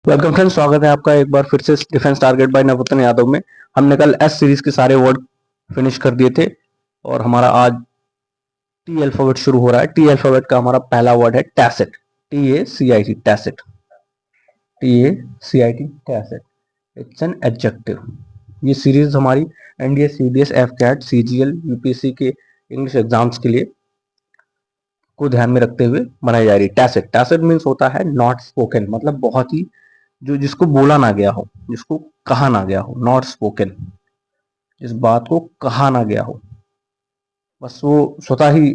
Welcome friends, स्वागत है आपका एक बार फिर से डिफेंस टारगेट बाय नवरत्न यादव में। हमने कल एस सीरीज के सारे वर्ड फिनिश कर दिए थे और हमारा आज टी अल्फाबेट शुरू हो रहा है। टी अल्फाबेट का हमारा पहला वर्ड है tacit. TACIT, tacit. TACIT, tacit. It's an adjective. ये सीरीज हमारी NDA, CDS, AFCAT, CGL, UPSC के इंग्लिश एग्जाम्स के लिए को ध्यान में रखते हुए बनाई जा रही है। टैसेट, टैसेट मीन्स होता है नॉट स्पोकन, मतलब बहुत ही जो जिसको बोला ना गया हो, जिसको कहा ना गया हो। नॉट स्पोकन, जिस बात को कहा ना गया हो, बस वो स्वतः ही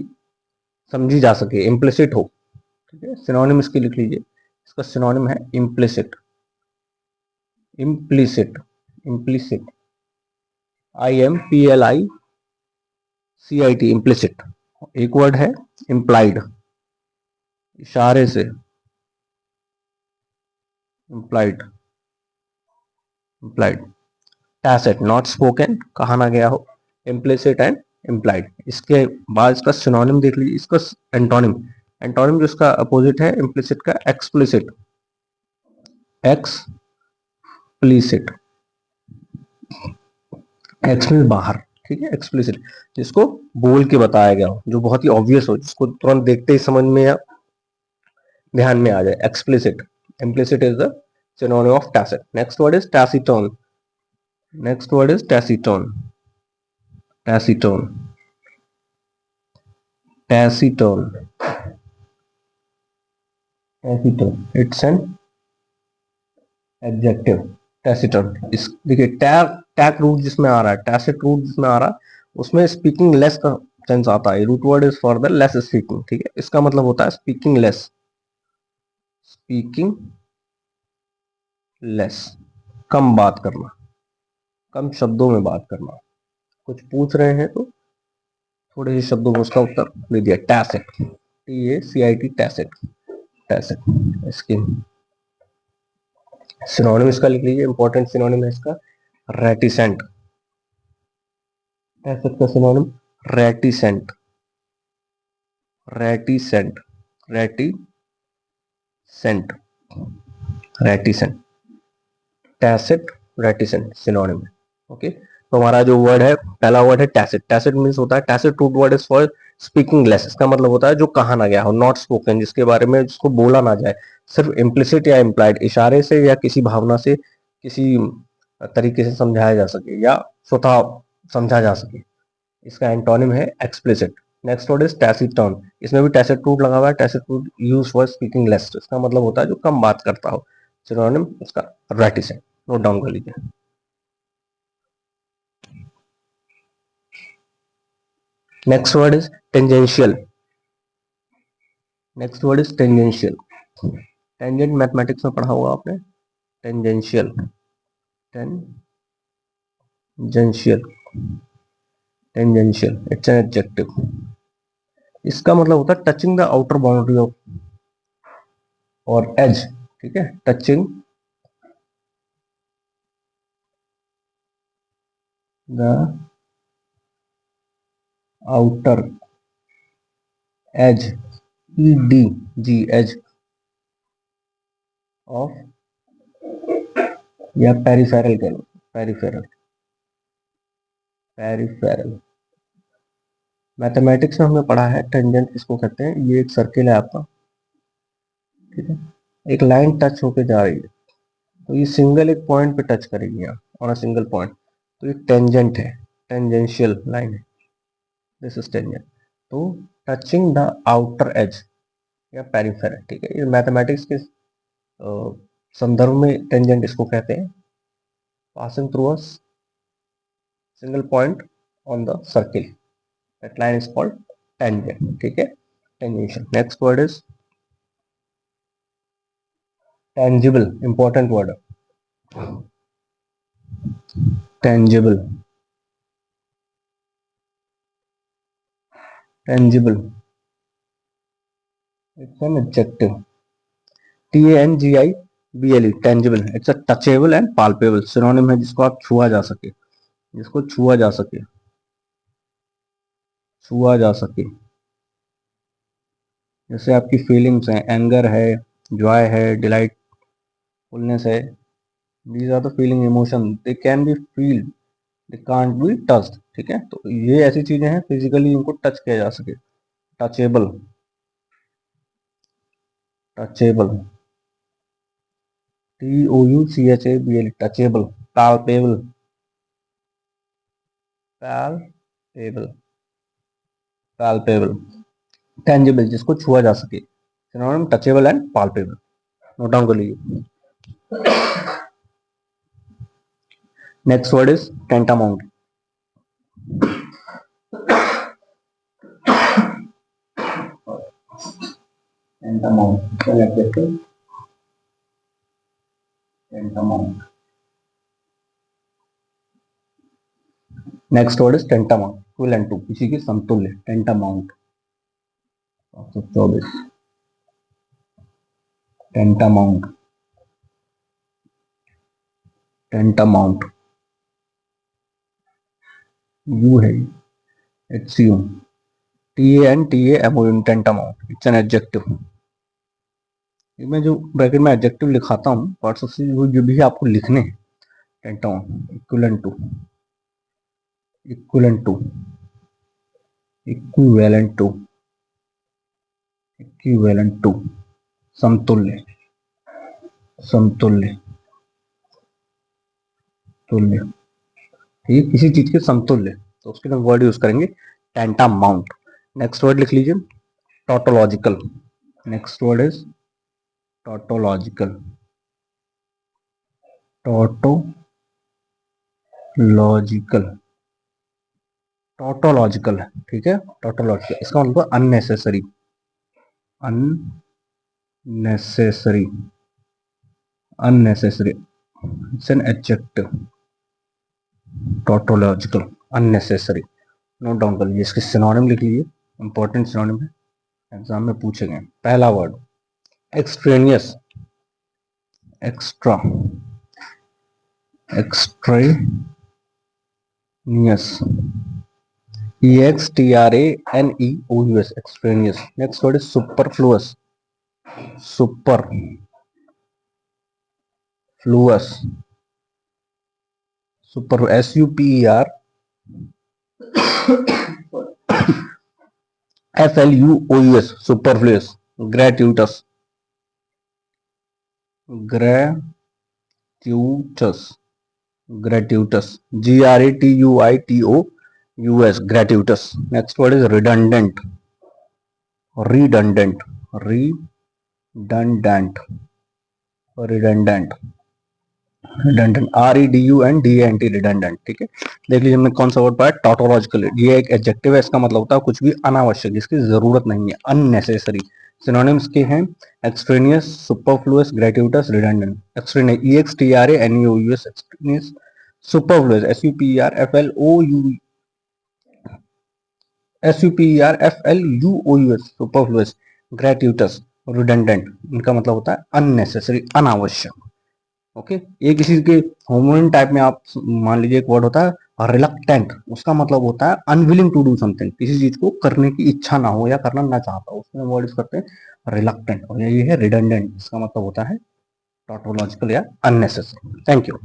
समझी जा सके, इम्प्लिसिट हो। ठीक है, सिनोनिम इसकी लिख लीजिए। इसका सिनोनिम है implicit. Implicit, implicit, IMPLICIT, implicit. एक वर्ड है इम्प्लाइड, इशारे से। Implied, implied. Tacit, not spoken, कहा ना गया हो। Implicit and implied. इसके बाद इसका सिनोनिम देख लीजिए। इसका एंटोनिम, एंटोनिम जो इसका अपोजिट है इम्प्लिसिट का, एक्सप्लिसिट। एक्सप्लिसिट, एक्स मीन बाहर। ठीक है, एक्सप्लिसिट जिसको बोल के बताया गया हो, जो बहुत ही ऑब्वियस हो, जिसको तुरंत देखते ही समझ में या ध्यान में आ जाए। Explicit. Implicit is the synonym of tacit. Next word is taciturn. Next word is taciturn. Taciturn, taciturn, taciturn. It's an adjective. Taciturn. इस देखिए, टैक रूट जिसमें आ रहा है, टैसिट रूट जिसमें आ रहा है, उसमें स्पीकिंग लेस का सेंस आता है। Root word is for the less speaking. ठीक है, इसका मतलब होता है स्पीकिंग लेस। स्पीकिंग लेस, कम बात करना, कम शब्दों में बात करना। कुछ पूछ रहे हैं तो थोड़े ही शब्दों में उसका उत्तर दे दिया। Tacit, TACIT, tacit. टैसिट। इसकी सिनोनिम इसका लिख लीजिए, इंपॉर्टेंट सिनोनिम है इसका रेटिसेंट। टैसिट का synonym reticent. Reticent, reticent, reticent. Tacit, reticent synonym है। ओके, तो हमारा जो वर्ड है, पहला वर्ड है टैसिट। टैसिट मीन्स होता है, tacit root word is for speaking less. इसका मतलब होता है जो कहा ना गया हो, नॉट स्पोकन, जिसके बारे में जिसको बोला ना जाए, सिर्फ इम्प्लिसिट या इम्प्लाइड, इशारे से या किसी भावना से, किसी तरीके से समझाया जा सके या स्वतः समझा जा सके। इसका एंटोनिम है explicit. Next word is taciturn. इसमें भी टैसिट रूट लगा हुआ है। Tacit root use for speaking less, इसका मतलब होता है जो कम बात करता हो। सिनोनिम इसका रेटिसेंट। नोट डाउन कर लीजिए। Next word is tangential. Next word is tangential. Tangent mathematics में पढ़ा होगा आपने। Tangential, tangential, tangential. It's an adjective. इसका मतलब होता है touching the outer boundary of और एज। ठीक है, touching the outer edge, EDG, edge of, या पेरिफेरल कह लो, पेरिफेरल, पेरिफेरल। मैथमेटिक्स में हमने पढ़ा है टेंजेंट किसको कहते हैं। ये एक सर्किल है आपका, ठीक है, एक लाइन टच होके जा रही है, तो ये सिंगल एक पॉइंट पे टच करेगी यहाँ, ऑन अ सिंगल पॉइंट, तो ये टेंजेंट है, टेंजेंशियल लाइन है। This is tangent. तो टचिंग द आउटर एज या पेरिफेरल। ठीक है, ये मैथमेटिक्स के संदर्भ में टेंजेंट इसको कहते हैं। Passing through a single point on the circle, that line is called tangent. ठीक है, tangential. Next word is tangible, important word, tangible, tangible. It's an adjective. TANGIBLE, tangible. It's a touchable and palpable. Synonym है जिसको आप छुआ जा सके, जिसको छुआ जा सके, छुआ जा सके। जैसे आपकी फीलिंग्स हैं, एंगर है, जॉय है, डिलाइट फुलनेस है, these are the feeling emotion, they can be feel, they can't be touched, ठीक है। तो ये ऐसी चीजें हैं फिजिकली इनको टच किया जा सके, touchable, touchable, TOUCHABL, touchable, palpable, palpable, palpable, tangible, जिसको छुआ जा सके, synonym touchable and palpable, note down कर लीजिए। Next word is tantamount, tantamount, tantamount, next word is tantamount, equivalent to, किसी के समतुल्य, tantamount, 724, tantamount, tantamount, यू है, HCU, TANTAMOUNT, tantamount, it's an adjective. मैं जो ब्रैकेट में एडजेक्टिव लिखाता हूँ पार्ट्स ऑफ वो जो भी आपको लिखने हैं, tantamount, equivalent to, equivalent to, equivalent to, equivalent to, समतुल्य, समतुल्य, तुल्य, ठीक है, किसी चीज के समतुल्य, तो उसके लिए वर्ड यूज करेंगे tantamount। नेक्स्ट वर्ड लिख लीजिए tautological, next word is tautological, tautological, tautological, ठीक है, टोटोलॉजिकल, इसका मतलब unnecessary, unnecessary, unnecessary, it's an adjective, tautological, unnecessary, note down कर लीजिए, इसके सिनोनिम लिख लीजिए, इंपॉर्टेंट सिनोनिम है, एग्जाम में पूछे गए। पहला word extraneous, extra, extraneous, EXTRANEOUS, extraneous. Next word is superfluous, superfluous, super SUPERFLUOUS, superfluous, gratuitous, gratuitous, gratuitous, GRATUITOUS, gratuitous. Next word is redundant, redundant, redundant, redundant, redundant, REDUNDANT, redundant, ठीक है। देख लीजिए हमने कौन सा वर्ड पाया, टोटोलॉजिकल, ये एक एडजेक्टिव है, इसका मतलब होता है कुछ भी अनावश्यक, जिसकी जरूरत नहीं है, अननेसेसरी। सिनोनिम्स के हैं extraneous, superfluous, gratuitous, redundant. Extraneous EXTRANEOUS, extraneous, superfluous SUPERFLUOUS, superfluous, gratuitous, redundant, इनका मतलब होता है अननेसेसरी, अनावश्यक। ओके, ये किसी के होमोनिम टाइप में आप मान लीजिए एक वर्ड होता है रिलक्टेंट, उसका मतलब होता है अनविलिंग टू डू समथिंग, किसी चीज को करने की इच्छा ना हो या करना ना चाहता हो, उसमें वर्ड यूज करते हैं रिलक्टेंट। और ये है रिडंडेंट, इसका मतलब होता है टोटोलॉजिकल या अननेसेसरी। Thank you.